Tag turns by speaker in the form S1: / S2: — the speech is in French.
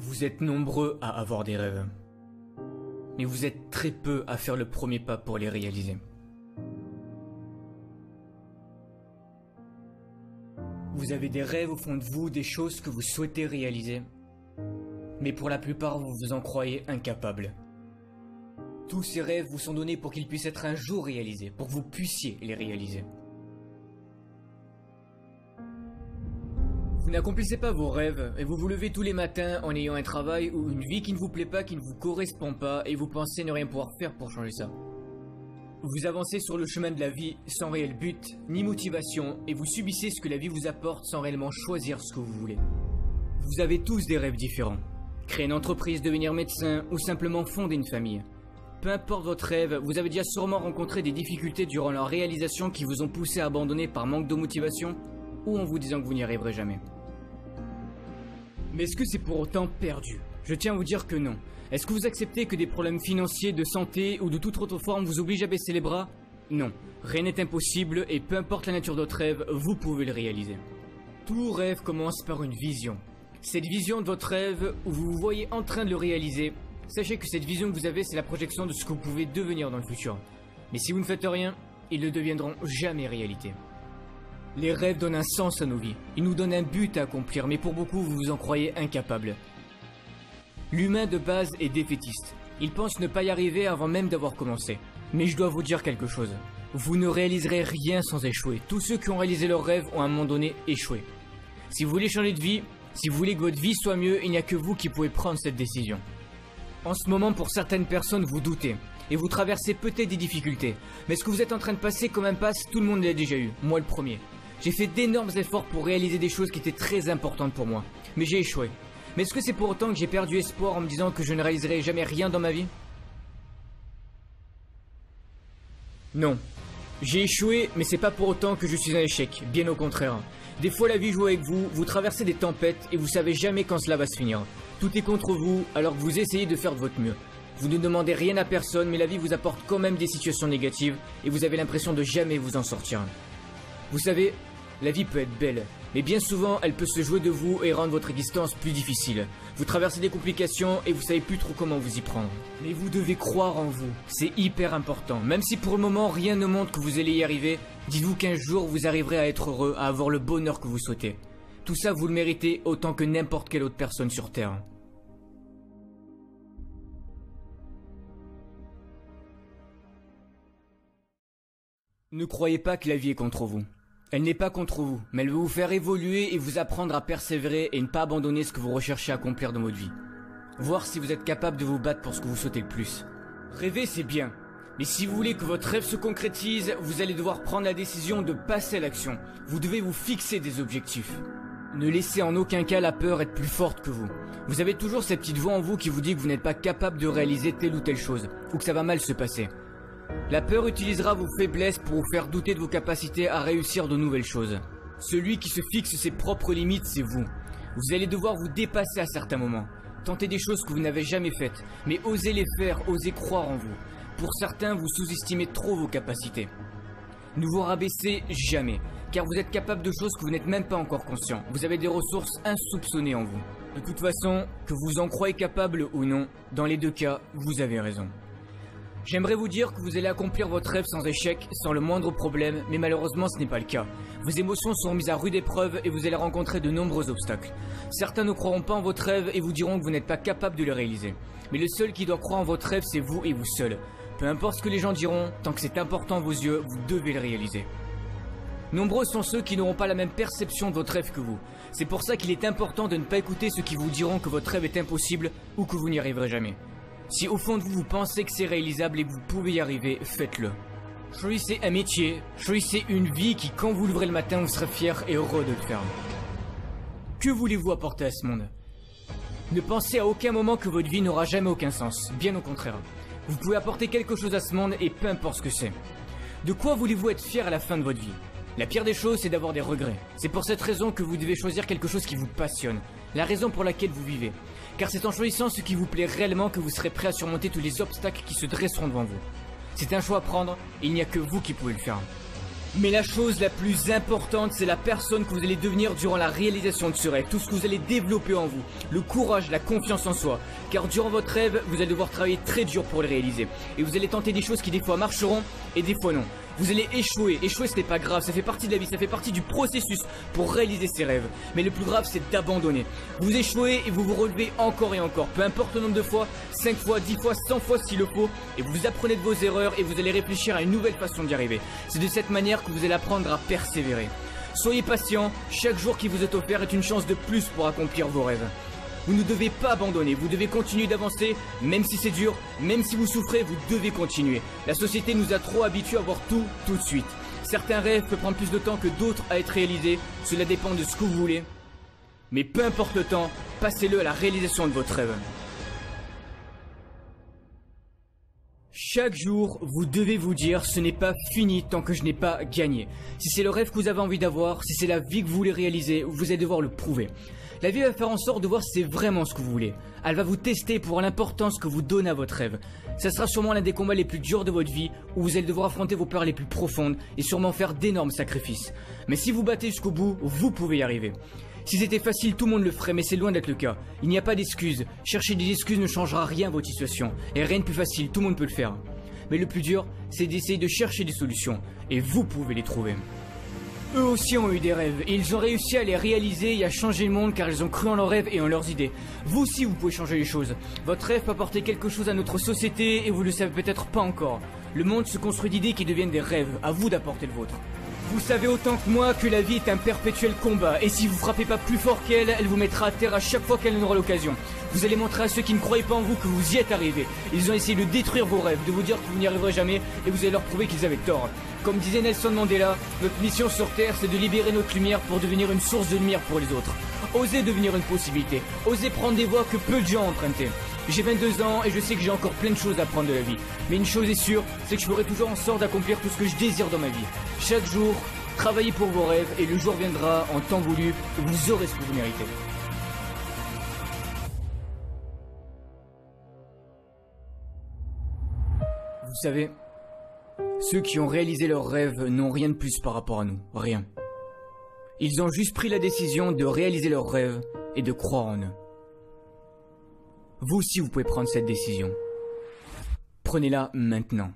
S1: Vous êtes nombreux à avoir des rêves, mais vous êtes très peu à faire le premier pas pour les réaliser. Vous avez des rêves au fond de vous, des choses que vous souhaitez réaliser, mais pour la plupart vous vous en croyez incapables. Tous ces rêves vous sont donnés pour qu'ils puissent être un jour réalisés, pour que vous puissiez les réaliser. Vous n'accomplissez pas vos rêves et vous vous levez tous les matins en ayant un travail ou une vie qui ne vous plaît pas, qui ne vous correspond pas et vous pensez ne rien pouvoir faire pour changer ça. Vous avancez sur le chemin de la vie sans réel but ni motivation et vous subissez ce que la vie vous apporte sans réellement choisir ce que vous voulez. Vous avez tous des rêves différents. Créer une entreprise, devenir médecin ou simplement fonder une famille. Peu importe votre rêve, vous avez déjà sûrement rencontré des difficultés durant leur réalisation qui vous ont poussé à abandonner par manque de motivation ou en vous disant que vous n'y arriverez jamais. Mais est-ce que c'est pour autant perdu? Je tiens à vous dire que non. Est-ce que vous acceptez que des problèmes financiers, de santé ou de toute autre forme vous obligent à baisser les bras? Non. Rien n'est impossible et peu importe la nature de votre rêve, vous pouvez le réaliser. Tout rêve commence par une vision. Cette vision de votre rêve, où vous vous voyez en train de le réaliser, sachez que cette vision que vous avez, c'est la projection de ce que vous pouvez devenir dans le futur. Mais si vous ne faites rien, ils ne deviendront jamais réalité. Les rêves donnent un sens à nos vies. Ils nous donnent un but à accomplir, mais pour beaucoup, vous vous en croyez incapable. L'humain de base est défaitiste. Il pense ne pas y arriver avant même d'avoir commencé. Mais je dois vous dire quelque chose. Vous ne réaliserez rien sans échouer. Tous ceux qui ont réalisé leurs rêves ont à un moment donné échoué. Si vous voulez changer de vie, si vous voulez que votre vie soit mieux, il n'y a que vous qui pouvez prendre cette décision. En ce moment, pour certaines personnes, vous doutez. Et vous traversez peut-être des difficultés. Mais ce que vous êtes en train de passer comme impasse, tout le monde l'a déjà eu. Moi le premier. J'ai fait d'énormes efforts pour réaliser des choses qui étaient très importantes pour moi. Mais j'ai échoué. Mais est-ce que c'est pour autant que j'ai perdu espoir en me disant que je ne réaliserai jamais rien dans ma vie? Non. J'ai échoué, mais c'est pas pour autant que je suis un échec. Bien au contraire. Des fois la vie joue avec vous, vous traversez des tempêtes et vous savez jamais quand cela va se finir. Tout est contre vous, alors que vous essayez de faire de votre mieux. Vous ne demandez rien à personne, mais la vie vous apporte quand même des situations négatives et vous avez l'impression de jamais vous en sortir. Vous savez, la vie peut être belle, mais bien souvent elle peut se jouer de vous et rendre votre existence plus difficile. Vous traversez des complications et vous savez plus trop comment vous y prendre. Mais vous devez croire en vous, c'est hyper important. Même si pour le moment rien ne montre que vous allez y arriver, dites-vous qu'un jour vous arriverez à être heureux, à avoir le bonheur que vous souhaitez. Tout ça vous le méritez autant que n'importe quelle autre personne sur Terre. Ne croyez pas que la vie est contre vous. Elle n'est pas contre vous, mais elle veut vous faire évoluer et vous apprendre à persévérer et ne pas abandonner ce que vous recherchez à accomplir dans votre vie. Voir si vous êtes capable de vous battre pour ce que vous souhaitez le plus. Rêver, c'est bien. Mais si vous voulez que votre rêve se concrétise, vous allez devoir prendre la décision de passer à l'action. Vous devez vous fixer des objectifs. Ne laissez en aucun cas la peur être plus forte que vous. Vous avez toujours cette petite voix en vous qui vous dit que vous n'êtes pas capable de réaliser telle ou telle chose, ou que ça va mal se passer. La peur utilisera vos faiblesses pour vous faire douter de vos capacités à réussir de nouvelles choses. Celui qui se fixe ses propres limites, c'est vous. Vous allez devoir vous dépasser à certains moments. Tenter des choses que vous n'avez jamais faites, mais osez les faire, osez croire en vous. Pour certains, vous sous-estimez trop vos capacités. Ne vous rabaissez jamais, car vous êtes capable de choses que vous n'êtes même pas encore conscient. Vous avez des ressources insoupçonnées en vous. De toute façon, que vous en croyez capable ou non, dans les deux cas, vous avez raison. J'aimerais vous dire que vous allez accomplir votre rêve sans échec, sans le moindre problème, mais malheureusement ce n'est pas le cas. Vos émotions sont mises à rude épreuve et vous allez rencontrer de nombreux obstacles. Certains ne croiront pas en votre rêve et vous diront que vous n'êtes pas capable de le réaliser. Mais le seul qui doit croire en votre rêve, c'est vous et vous seul. Peu importe ce que les gens diront, tant que c'est important à vos yeux, vous devez le réaliser. Nombreux sont ceux qui n'auront pas la même perception de votre rêve que vous. C'est pour ça qu'il est important de ne pas écouter ceux qui vous diront que votre rêve est impossible ou que vous n'y arriverez jamais. Si au fond de vous, vous pensez que c'est réalisable et que vous pouvez y arriver, faites-le. Choisissez un métier, choisissez une vie qui, quand vous l'ouvrez le matin, vous serez fier et heureux de le faire. Que voulez-vous apporter à ce monde? Ne pensez à aucun moment que votre vie n'aura jamais aucun sens, bien au contraire. Vous pouvez apporter quelque chose à ce monde et peu importe ce que c'est. De quoi voulez-vous être fier à la fin de votre vie? La pire des choses, c'est d'avoir des regrets. C'est pour cette raison que vous devez choisir quelque chose qui vous passionne, la raison pour laquelle vous vivez. Car c'est en choisissant ce qui vous plaît réellement que vous serez prêt à surmonter tous les obstacles qui se dresseront devant vous. C'est un choix à prendre et il n'y a que vous qui pouvez le faire. Mais la chose la plus importante, c'est la personne que vous allez devenir durant la réalisation de ce rêve. Tout ce que vous allez développer en vous. Le courage, la confiance en soi. Car durant votre rêve, vous allez devoir travailler très dur pour le réaliser. Et vous allez tenter des choses qui des fois marcheront et des fois non. Vous allez échouer. Échouer, ce n'est pas grave. Ça fait partie de la vie. Ça fait partie du processus pour réaliser ses rêves. Mais le plus grave, c'est d'abandonner. Vous échouez et vous vous relevez encore et encore. Peu importe le nombre de fois, 5 fois, 10 fois, 100 fois s'il le faut. Et vous apprenez de vos erreurs et vous allez réfléchir à une nouvelle façon d'y arriver. C'est de cette manière que vous allez apprendre à persévérer. Soyez patient. Chaque jour qui vous est offert est une chance de plus pour accomplir vos rêves. Vous ne devez pas abandonner, vous devez continuer d'avancer, même si c'est dur, même si vous souffrez, vous devez continuer. La société nous a trop habitués à voir tout de suite. Certains rêves peuvent prendre plus de temps que d'autres à être réalisés, cela dépend de ce que vous voulez. Mais peu importe le temps, passez-le à la réalisation de votre rêve. Chaque jour, vous devez vous dire, ce n'est pas fini tant que je n'ai pas gagné. Si c'est le rêve que vous avez envie d'avoir, si c'est la vie que vous voulez réaliser, vous allez devoir le prouver. La vie va faire en sorte de voir si c'est vraiment ce que vous voulez. Elle va vous tester pour l'importance que vous donnez à votre rêve. Ça sera sûrement l'un des combats les plus durs de votre vie, où vous allez devoir affronter vos peurs les plus profondes et sûrement faire d'énormes sacrifices. Mais si vous battez jusqu'au bout, vous pouvez y arriver. Si c'était facile, tout le monde le ferait, mais c'est loin d'être le cas. Il n'y a pas d'excuses. Chercher des excuses ne changera rien à votre situation. Et rien de plus facile, tout le monde peut le faire. Mais le plus dur, c'est d'essayer de chercher des solutions. Et vous pouvez les trouver. Eux aussi ont eu des rêves, et ils ont réussi à les réaliser et à changer le monde car ils ont cru en leurs rêves et en leurs idées. Vous aussi vous pouvez changer les choses. Votre rêve peut apporter quelque chose à notre société et vous le savez peut-être pas encore. Le monde se construit d'idées qui deviennent des rêves, à vous d'apporter le vôtre. Vous savez autant que moi que la vie est un perpétuel combat, et si vous frappez pas plus fort qu'elle, elle vous mettra à terre à chaque fois qu'elle en aura l'occasion. Vous allez montrer à ceux qui ne croyaient pas en vous que vous y êtes arrivés. Ils ont essayé de détruire vos rêves, de vous dire que vous n'y arriverez jamais, et vous allez leur prouver qu'ils avaient tort. Comme disait Nelson Mandela, notre mission sur Terre, c'est de libérer notre lumière pour devenir une source de lumière pour les autres. Osez devenir une possibilité, osez prendre des voies que peu de gens ont empruntées. J'ai 22 ans et je sais que j'ai encore plein de choses à apprendre de la vie. Mais une chose est sûre, c'est que je ferai toujours en sorte d'accomplir tout ce que je désire dans ma vie. Chaque jour, travaillez pour vos rêves et le jour viendra en temps voulu où vous aurez ce que vous méritez. Vous savez, ceux qui ont réalisé leurs rêves n'ont rien de plus par rapport à nous, rien. Ils ont juste pris la décision de réaliser leurs rêves et de croire en eux. Vous aussi vous pouvez prendre cette décision. Prenez-la maintenant.